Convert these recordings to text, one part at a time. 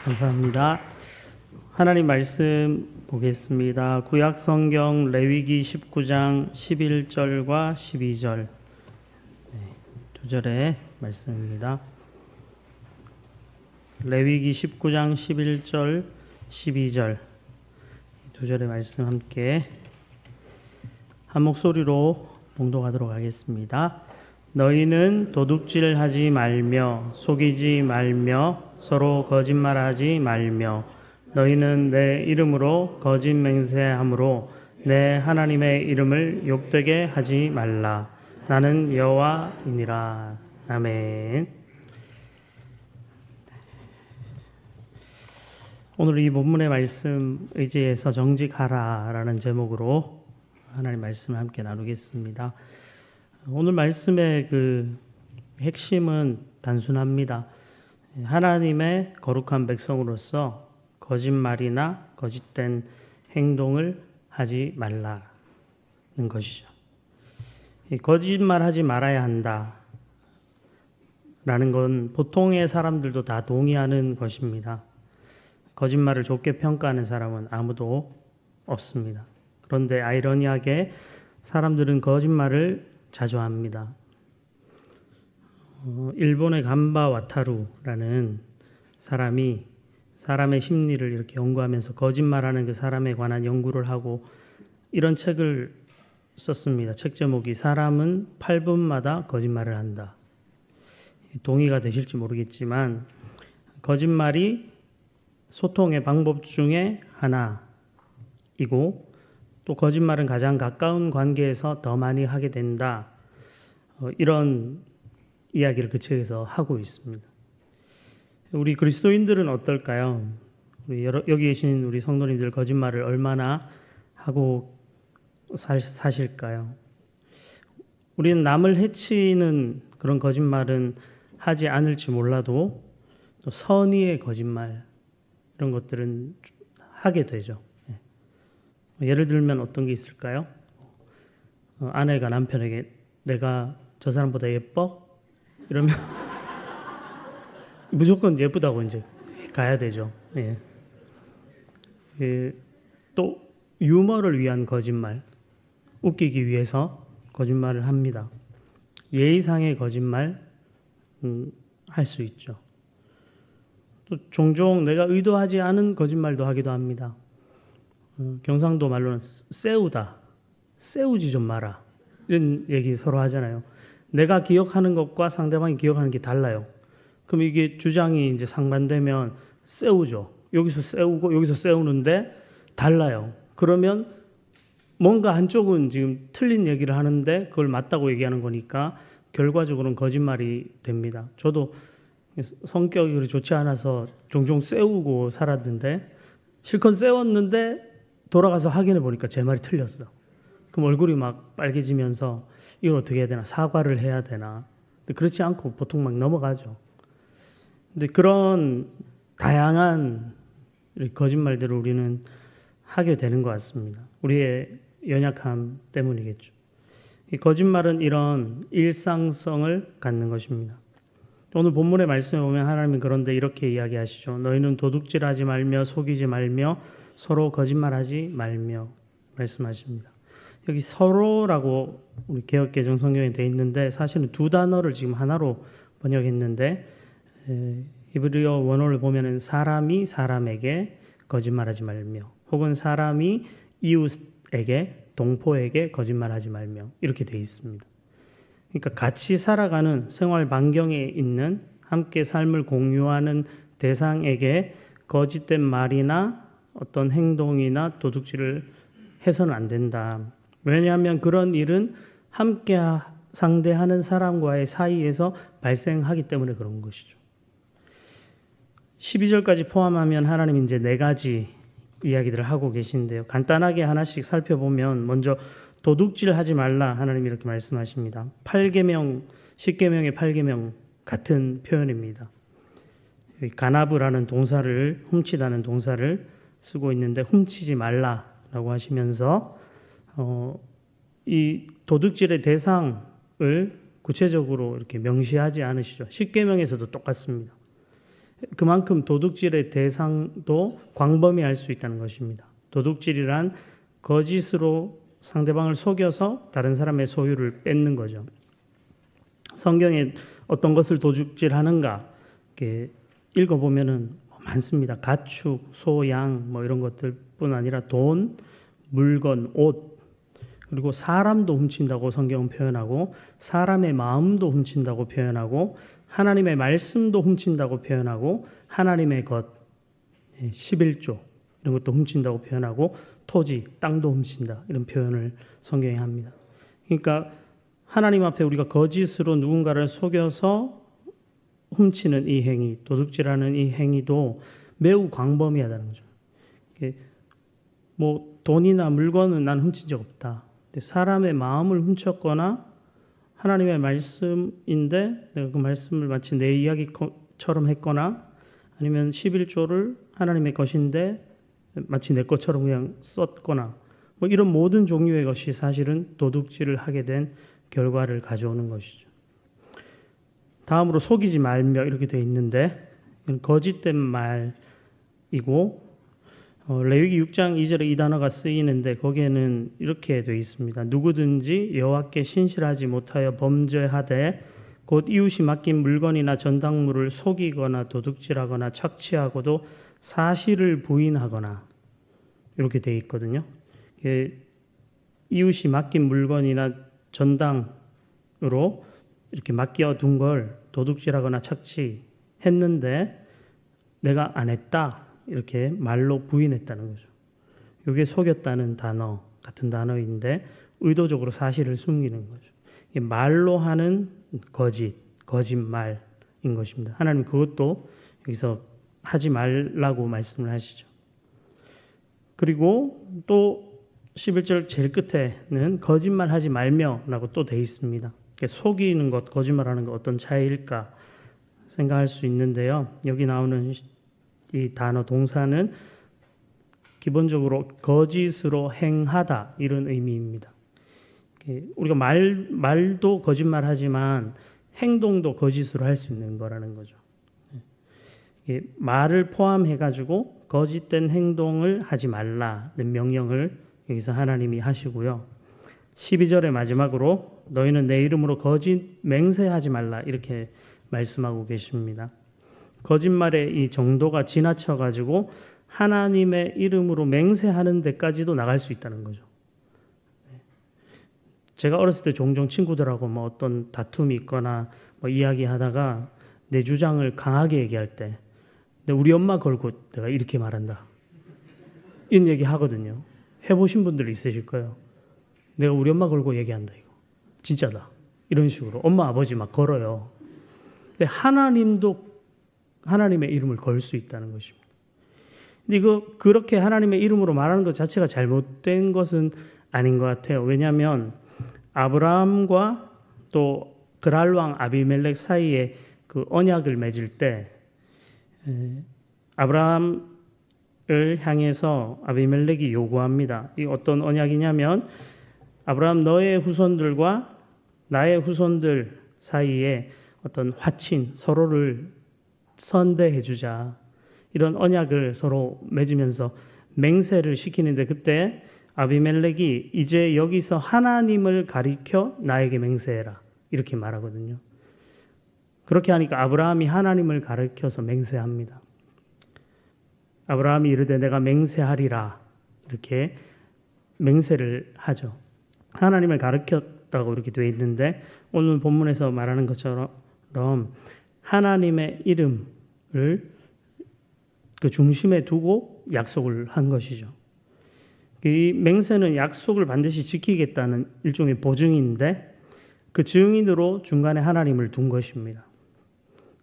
감사합니다. 하나님 말씀 보겠습니다. 구약 성경 레위기 19장 11절과 12절 두 절의 말씀입니다. 레위기 19장 11절 12절 두 절의 말씀 함께 한 목소리로 봉독하도록 하겠습니다. 너희는 도둑질하지 말며 속이지 말며 서로 거짓말하지 말며 너희는 내 이름으로 거짓 맹세함으로 내 하나님의 이름을 욕되게 하지 말라. 나는 여호와이니라. 아멘. 오늘 이 본문의 말씀 의지해서 정직하라라는 제목으로 하나님 말씀을 함께 나누겠습니다. 오늘 말씀의 그 핵심은 단순합니다. 하나님의 거룩한 백성으로서 거짓말이나 거짓된 행동을 하지 말라는 것이죠. 거짓말하지 말아야 한다라는 건 보통의 사람들도 다 동의하는 것입니다. 거짓말을 좋게 평가하는 사람은 아무도 없습니다. 그런데 아이러니하게 사람들은 거짓말을 자주 합니다. 일본의 간바 와타루라는 사람이 사람의 심리를 이렇게 연구하면서 거짓말하는 그 사람에 관한 연구를 하고 이런 책을 썼습니다. 책 제목이 사람은 8분마다 거짓말을 한다. 동의가 되실지 모르겠지만 거짓말이 소통의 방법 중에 하나이고 또 거짓말은 가장 가까운 관계에서 더 많이 하게 된다. 이런 이야기를 그 책에서 하고 있습니다. 우리 그리스도인들은 어떨까요? 여기 계신 우리 성도님들 거짓말을 얼마나 하고 사실까요? 우리는 남을 해치는 그런 거짓말은 하지 않을지 몰라도 또 선의의 거짓말 이런 것들은 하게 되죠. 예를 들면 어떤 게 있을까요? 아내가 남편에게 내가 저 사람보다 예뻐? 이러면 무조건 예쁘다고 이제 가야 되죠. 예. 또 유머를 위한 거짓말, 웃기기 위해서 거짓말을 합니다. 예의상의 거짓말 할 수 있죠. 또 종종 내가 의도하지 않은 거짓말도 하기도 합니다. 경상도 말로는 세우다, 세우지 좀 마라 이런 얘기 서로 하잖아요. 내가 기억하는 것과 상대방이 기억하는 게 달라요. 그럼 이게 주장이 이제 상반되면 세우죠. 여기서 세우고 여기서 세우는데 달라요. 그러면 뭔가 한쪽은 지금 틀린 얘기를 하는데 그걸 맞다고 얘기하는 거니까 결과적으로는 거짓말이 됩니다. 저도 성격이 그리 좋지 않아서 종종 세우고 살았는데 실컷 세웠는데 돌아가서 확인해 보니까 제 말이 틀렸어. 그럼 얼굴이 막 빨개지면서 이걸 어떻게 해야 되나? 사과를 해야 되나? 근데 그렇지 않고 보통 막 넘어가죠. 근데 그런 다양한 거짓말들을 우리는 하게 되는 것 같습니다. 우리의 연약함 때문이겠죠. 이 거짓말은 이런 일상성을 갖는 것입니다. 오늘 본문의 말씀에 보면 하나님은 그런데 이렇게 이야기하시죠. 너희는 도둑질하지 말며 속이지 말며 서로 거짓말하지 말며 말씀하십니다. 여기 서로라고 우리 개역개정 성경에 되어 있는데 사실은 두 단어를 지금 하나로 번역했는데 히브리어 원어를 보면은 사람이 사람에게 거짓말하지 말며 혹은 사람이 이웃에게 동포에게 거짓말하지 말며 이렇게 되어 있습니다. 그러니까 같이 살아가는 생활 반경에 있는 함께 삶을 공유하는 대상에게 거짓된 말이나 어떤 행동이나 도둑질을 해서는 안 된다. 왜냐하면 그런 일은 함께 상대하는 사람과의 사이에서 발생하기 때문에 그런 것이죠. 12절까지 포함하면 하나님 이제 4가지 이야기들을 하고 계신데요. 간단하게 하나씩 살펴보면 먼저 도둑질하지 말라 하나님이 이렇게 말씀하십니다. 8계명, 10계명의 8계명 같은 표현입니다. 가나브라는 동사를 훔치다는 동사를 쓰고 있는데 훔치지 말라라고 하시면서 이 도둑질의 대상을 구체적으로 이렇게 명시하지 않으시죠. 10계명에서도 똑같습니다. 그만큼 도둑질의 대상도 광범위할 수 있다는 것입니다. 도둑질이란 거짓으로 상대방을 속여서 다른 사람의 소유를 뺏는 거죠. 성경에 어떤 것을 도둑질하는가 이렇게 읽어보면은 많습니다. 가축, 소, 양 뭐 이런 것들뿐 아니라 돈, 물건, 옷, 그리고 사람도 훔친다고 성경은 표현하고 사람의 마음도 훔친다고 표현하고 하나님의 말씀도 훔친다고 표현하고 하나님의 것, 11조 이런 것도 훔친다고 표현하고 토지, 땅도 훔친다 이런 표현을 성경에 합니다. 그러니까 하나님 앞에 우리가 거짓으로 누군가를 속여서 훔치는 이 행위, 도둑질하는 이 행위도 매우 광범위하다는 거죠. 뭐 돈이나 물건은 난 훔친 적 없다. 사람의 마음을 훔쳤거나 하나님의 말씀인데 내가 그 말씀을 마치 내 이야기처럼 했거나 아니면 11조를 하나님의 것인데 마치 내 것처럼 그냥 썼거나 뭐 이런 모든 종류의 것이 사실은 도둑질을 하게 된 결과를 가져오는 것이죠. 다음으로 속이지 말며 이렇게 되어 있는데 거짓된 말이고 레위기 6장 2절에 이 단어가 쓰이는데 거기에는 이렇게 되어 있습니다. 누구든지 여호와께 신실하지 못하여 범죄하되 곧 이웃이 맡긴 물건이나 전당물을 속이거나 도둑질하거나 착취하고도 사실을 부인하거나 이렇게 되어 있거든요. 이웃이 맡긴 물건이나 전당으로 이렇게 맡겨둔 걸 도둑질하거나 착취했는데 내가 안 했다 이렇게 말로 부인했다는 거죠. 이게 속였다는 단어 같은 단어인데 의도적으로 사실을 숨기는 거죠. 말로 하는 거짓말인 것입니다. 하나님 그것도 여기서 하지 말라고 말씀을 하시죠. 그리고 또 11절 제일 끝에는 거짓말하지 말며라고 또 돼 있습니다. 속이는 것, 거짓말하는 것 어떤 차이일까 생각할 수 있는데요. 여기 나오는 이 단어 동사는 기본적으로 거짓으로 행하다 이런 의미입니다. 우리가 말도 거짓말하지만 행동도 거짓으로 할 수 있는 거라는 거죠. 말을 포함해가지고 거짓된 행동을 하지 말라는 명령을 여기서 하나님이 하시고요. 12절의 마지막으로 너희는 내 이름으로 거짓 맹세하지 말라 이렇게 말씀하고 계십니다. 거짓말의 이 정도가 지나쳐가지고 하나님의 이름으로 맹세하는 데까지도 나갈 수 있다는 거죠. 제가 어렸을 때 종종 친구들하고 뭐 어떤 다툼이 있거나 뭐 이야기하다가 내 주장을 강하게 얘기할 때 우리 엄마 걸고 내가 이렇게 말한다. 이런 얘기 하거든요. 해보신 분들 있으실 거예요. 내가 우리 엄마 걸고 얘기한다 이거. 진짜다. 이런 식으로 엄마 아버지 막 걸어요. 근데 하나님도 하나님의 이름을 걸 수 있다는 것입니다. 근데 이거 그렇게 하나님의 이름으로 말하는 것 자체가 잘못된 것은 아닌 것 같아요. 왜냐하면 아브라함과 또 그랄 왕 아비멜렉 사이에 그 언약을 맺을 때 아브라함을 향해서 아비멜렉이 요구합니다. 이 어떤 언약이냐면 아브라함 너의 후손들과 나의 후손들 사이에 어떤 화친 서로를 선대해 주자. 이런 언약을 서로 맺으면서 맹세를 시키는데 그때 아비멜렉이 이제 여기서 하나님을 가리켜 나에게 맹세해라. 이렇게 말하거든요. 그렇게 하니까 아브라함이 하나님을 가리켜서 맹세합니다. 아브라함이 이르되 내가 맹세하리라. 이렇게 맹세를 하죠. 하나님을 가리켰다고 이렇게 되어 있는데 오늘 본문에서 말하는 것처럼 하나님의 이름을 그 중심에 두고 약속을 한 것이죠. 이 맹세는 약속을 반드시 지키겠다는 일종의 보증인데 그 증인으로 중간에 하나님을 둔 것입니다.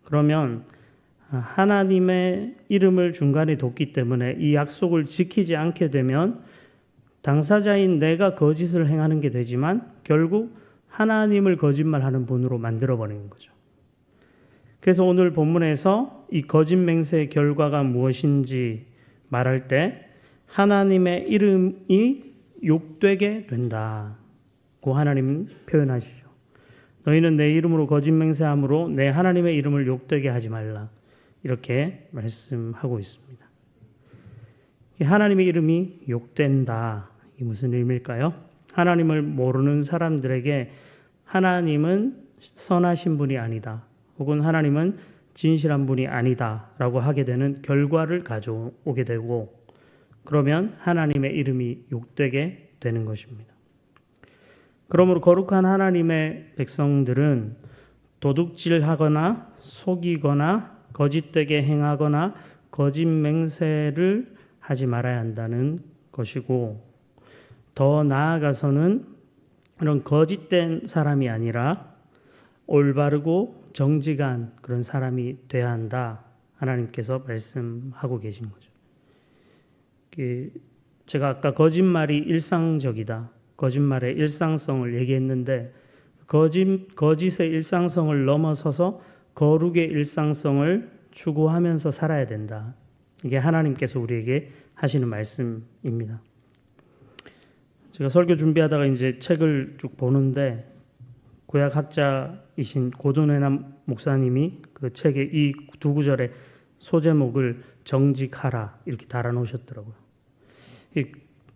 그러면 하나님의 이름을 중간에 뒀기 때문에 이 약속을 지키지 않게 되면 당사자인 내가 거짓을 행하는 게 되지만 결국 하나님을 거짓말하는 분으로 만들어버리는 거죠. 그래서 오늘 본문에서 이 거짓 맹세의 결과가 무엇인지 말할 때 하나님의 이름이 욕되게 된다고 하나님은 표현하시죠. 너희는 내 이름으로 거짓 맹세함으로 내 하나님의 이름을 욕되게 하지 말라. 이렇게 말씀하고 있습니다. 하나님의 이름이 욕된다. 이 무슨 의미일까요? 하나님을 모르는 사람들에게 하나님은 선하신 분이 아니다. 혹은 하나님은 진실한 분이 아니다. 라고 하게 되는 결과를 가져오게 되고 그러면 하나님의 이름이 욕되게 되는 것입니다. 그러므로 거룩한 하나님의 백성들은 도둑질하거나 속이거나 거짓되게 행하거나 거짓 맹세를 하지 말아야 한다는 것이고 더 나아가서는 그런 거짓된 사람이 아니라 올바르고 정직한 그런 사람이 돼야 한다. 하나님께서 말씀하고 계신 거죠. 제가 아까 거짓말이 일상적이다. 거짓말의 일상성을 얘기했는데 거짓의 일상성을 넘어서서 거룩의 일상성을 추구하면서 살아야 된다. 이게 하나님께서 우리에게 하시는 말씀입니다. 제가 설교 준비하다가 이제 책을 쭉 보는데 구약학자이신 고든회남 목사님이 그 책의 이 두 구절의 소제목을 정직하라 이렇게 달아놓으셨더라고요.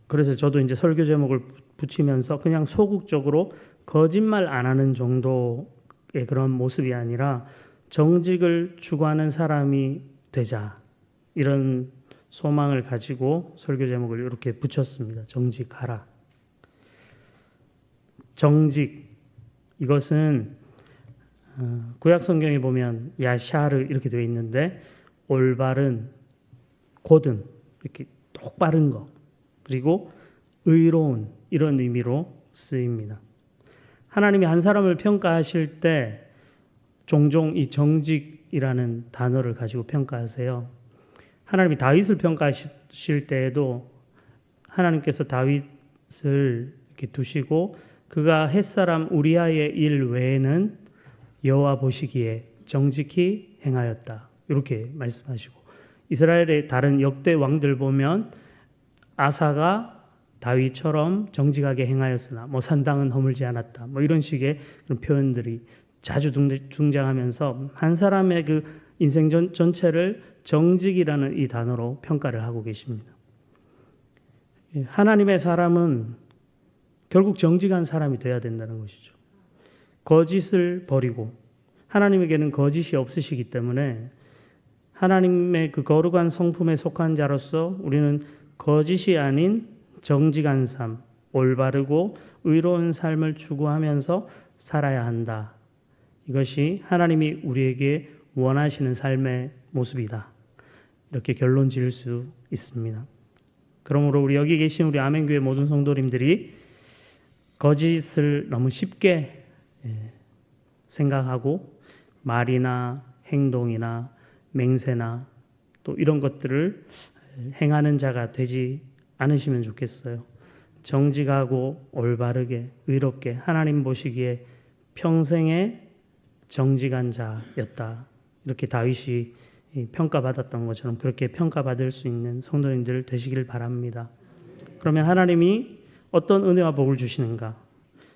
그래서 저도 이제 설교 제목을 붙이면서 그냥 소극적으로 거짓말 안 하는 정도의 그런 모습이 아니라 정직을 추구하는 사람이 되자 이런 소망을 가지고 설교 제목을 이렇게 붙였습니다. 정직하라. 정직 이것은 구약 성경에 보면 야샤르 이렇게 되어 있는데 올바른, 곧은 이렇게 똑바른 것 그리고 의로운 이런 의미로 쓰입니다. 하나님이 한 사람을 평가하실 때 종종 이 정직이라는 단어를 가지고 평가하세요. 하나님이 다윗을 평가하실 때에도 하나님께서 다윗을 이렇게 두시고 그가 햇사람 우리아의 일 외에는 여호와 보시기에 정직히 행하였다. 이렇게 말씀하시고 이스라엘의 다른 역대 왕들 보면 아사가 다윗처럼 정직하게 행하였으나 뭐 산당은 허물지 않았다. 뭐 이런 식의 그런 표현들이 자주 등장하면서 한 사람의 그 인생 전체를 정직이라는 이 단어로 평가를 하고 계십니다. 하나님의 사람은 결국 정직한 사람이 되어야 된다는 것이죠. 거짓을 버리고 하나님에게는 거짓이 없으시기 때문에 하나님의 그 거룩한 성품에 속한 자로서 우리는 거짓이 아닌 정직한 삶, 올바르고 의로운 삶을 추구하면서 살아야 한다. 이것이 하나님이 우리에게 원하시는 삶의 모습이다. 이렇게 결론 지을 수 있습니다. 그러므로 우리 여기 계신 우리 아멘교회 모든 성도님들이 거짓을 너무 쉽게 생각하고 말이나 행동이나 맹세나 또 이런 것들을 행하는 자가 되지 않으시면 좋겠어요. 정직하고 올바르게 의롭게 하나님 보시기에 평생에 정직한 자였다. 이렇게 다윗이 평가받았던 것처럼 그렇게 평가받을 수 있는 성도님들 되시길 바랍니다. 그러면 하나님이 어떤 은혜와 복을 주시는가?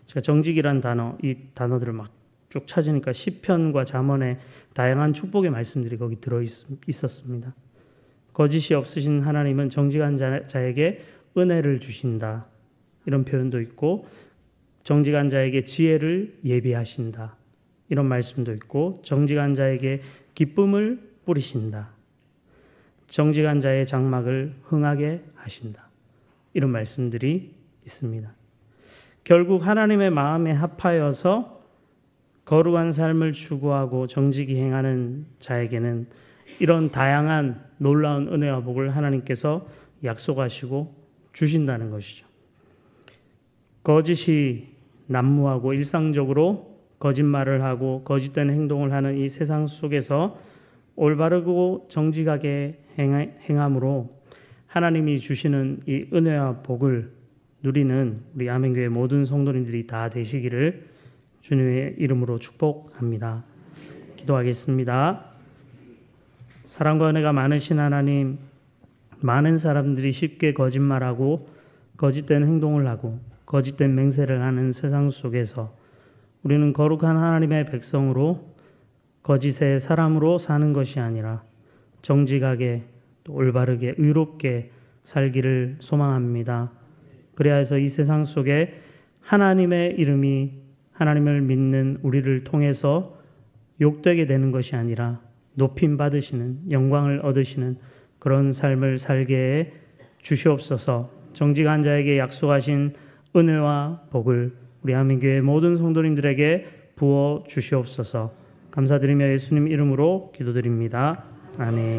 제가 정직이란 단어, 이 단어들을 막 쭉 찾으니까 시편과 잠언의 다양한 축복의 말씀들이 거기 들어 있었습니다. 거짓이 없으신 하나님은 정직한 자에게 은혜를 주신다. 이런 표현도 있고 정직한 자에게 지혜를 예비하신다. 이런 말씀도 있고 정직한 자에게 기쁨을 뿌리신다. 정직한 자의 장막을 흥하게 하신다. 이런 말씀들이 있습니다. 결국 하나님의 마음에 합하여서 거룩한 삶을 추구하고 정직히 행하는 자에게는 이런 다양한 놀라운 은혜와 복을 하나님께서 약속하시고 주신다는 것이죠. 거짓이 난무하고 일상적으로 거짓말을 하고 거짓된 행동을 하는 이 세상 속에서 올바르고 정직하게 행함으로 하나님이 주시는 이 은혜와 복을 누리는 우리 아멘교회 모든 성도님들이 다 되시기를 주님의 이름으로 축복합니다. 기도하겠습니다. 사랑과 은혜가 많으신 하나님, 많은 사람들이 쉽게 거짓말하고 거짓된 행동을 하고 거짓된 맹세를 하는 세상 속에서 우리는 거룩한 하나님의 백성으로 거짓의 사람으로 사는 것이 아니라 정직하게 또 올바르게 의롭게 살기를 소망합니다. 그래야 해서 이 세상 속에 하나님의 이름이 하나님을 믿는 우리를 통해서 욕되게 되는 것이 아니라 높임 받으시는 영광을 얻으시는 그런 삶을 살게 해 주시옵소서. 정직한 자에게 약속하신 은혜와 복을 우리 한민교회 모든 성도님들에게 부어 주시옵소서. 감사드리며 예수님 이름으로 기도드립니다. 아멘.